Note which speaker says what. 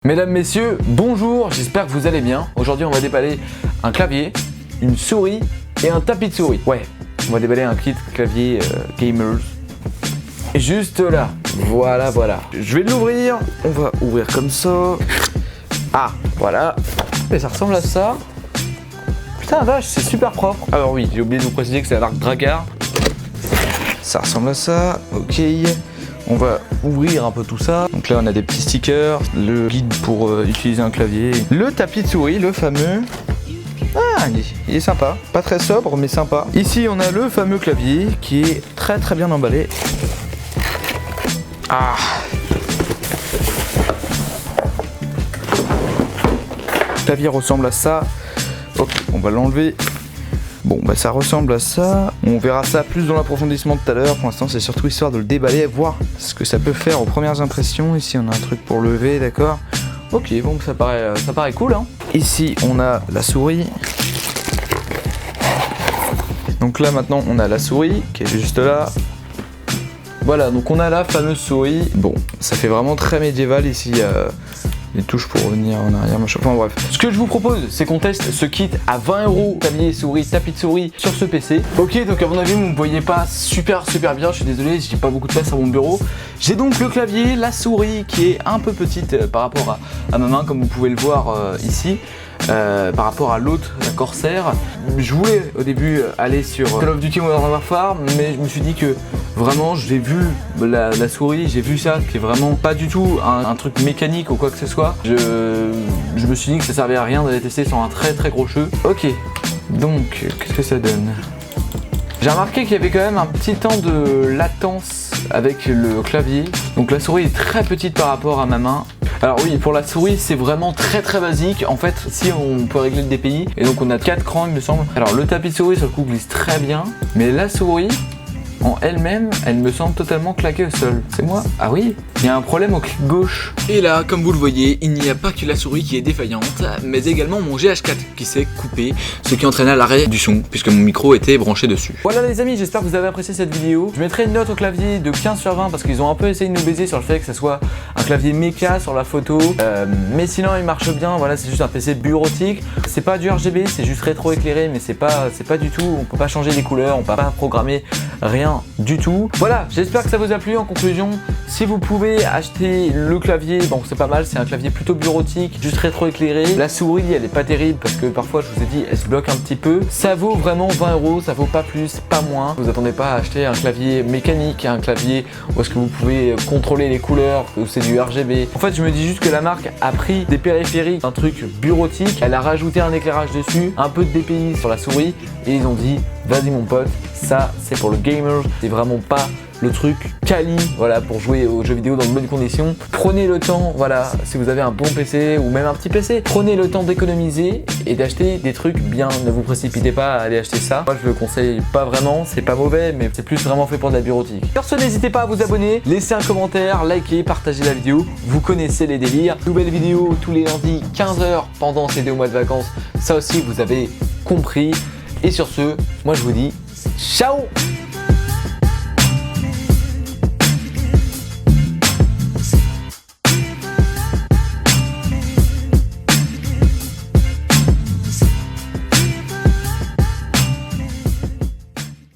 Speaker 1: Mesdames, messieurs, bonjour, j'espère que vous allez bien. Aujourd'hui, on va déballer un clavier, une souris et un tapis de souris. Ouais, on va déballer un kit clavier gamers. Juste là, voilà. Je vais l'ouvrir, on va ouvrir comme ça. Ah, voilà. Et ça ressemble à ça. Putain, vache, c'est super propre. Alors oui, j'ai oublié de vous préciser que c'est la marque Drakkar. Ça ressemble à ça, ok. On va ouvrir un peu tout ça. Donc là on a des petits stickers, le guide pour utiliser un clavier, le tapis de souris, le fameux. Ah, il est sympa, pas très sobre mais sympa. Ici on a le fameux clavier qui est très bien emballé. Ah. Le clavier ressemble à ça. Hop, on va l'enlever. Bon bah ça ressemble à ça, on verra ça plus dans l'approfondissement tout à l'heure, pour l'instant c'est surtout histoire de le déballer, voir ce que ça peut faire aux premières impressions. Ici on a un truc pour lever, d'accord. Ok, bon ça paraît cool hein. Ici on a la souris. Donc là maintenant on a la souris qui est juste là. Voilà, donc on a la fameuse souris. Bon, ça fait vraiment très médiéval ici. Les touches pour revenir en arrière, machin. Enfin bref. Ce que je vous propose, c'est qu'on teste ce kit à 20 €, clavier, souris, tapis de souris sur ce PC. Ok, donc à mon avis, vous ne me voyez pas super bien. Je suis désolé, j'ai pas beaucoup de place sur mon bureau. J'ai donc le clavier, la souris qui est un peu petite par rapport à ma main, comme vous pouvez le voir ici. Par rapport à l'autre, la Corsair. Je voulais au début aller sur Call of Duty Modern Warfare, mais je me suis dit que vraiment j'ai vu la souris, j'ai vu ça qui est vraiment pas du tout un truc mécanique ou quoi que ce soit. Je me suis dit que ça servait à rien d'aller tester sur un très gros jeu. Ok, donc qu'est-ce que ça donne? J'ai remarqué qu'il y avait quand même un petit temps de latence avec le clavier. Donc la souris est très petite par rapport à ma main. Alors oui, pour la souris c'est vraiment très basique. En fait ici on peut régler le DPI et donc on a 4 crans il me semble. Alors le tapis de souris sur le coup glisse très bien, mais la souris en elle-même, elle me semble totalement claquée au sol. C'est moi? Ah oui, il y a un problème au clic gauche. Et là, comme vous le voyez, il n'y a pas que la souris qui est défaillante, mais également mon GH4 qui s'est coupé, ce qui entraîna l'arrêt du son, puisque mon micro était branché dessus. Voilà les amis, j'espère que vous avez apprécié cette vidéo. Je mettrai une note au clavier de 15 sur 20 parce qu'ils ont un peu essayé de nous baiser sur le fait que ça soit un clavier méca sur la photo. Mais sinon il marche bien, voilà, c'est juste un PC bureautique. C'est pas du RGB, c'est juste rétro-éclairé, mais c'est pas du tout, on peut pas changer les couleurs, on peut pas programmer rien du tout. Voilà, j'espère que ça vous a plu. En conclusion, si vous pouvez acheter le clavier, bon c'est pas mal, c'est un clavier plutôt bureautique, juste rétro-éclairé. La souris elle est pas terrible parce que parfois je vous ai dit elle se bloque un petit peu. Ça vaut vraiment 20 €, ça vaut pas plus, pas moins. Vous attendez pas à acheter un clavier mécanique, un clavier où est-ce que vous pouvez contrôler les couleurs, où c'est du RGB. En fait je me dis juste que la marque a pris des périphériques, un truc bureautique, elle a rajouté un éclairage dessus, un peu de DPI sur la souris et ils ont dit vas-y mon pote, ça c'est pour le gamer, c'est vraiment pas le truc quali, voilà, pour jouer aux jeux vidéo dans de bonnes conditions. Prenez le temps, voilà, si vous avez un bon PC ou même un petit PC, prenez le temps d'économiser et d'acheter des trucs bien. Ne vous précipitez pas à aller acheter ça. Moi je le conseille pas vraiment, c'est pas mauvais, mais c'est plus vraiment fait pour de la bureautique. Sur ce, n'hésitez pas à vous abonner, laisser un commentaire, liker, partager la vidéo. Vous connaissez les délires. Nouvelle vidéo tous les lundis 15 h pendant ces 2 mois de vacances. Ça aussi vous avez compris. Et sur ce, moi je vous dis ciao.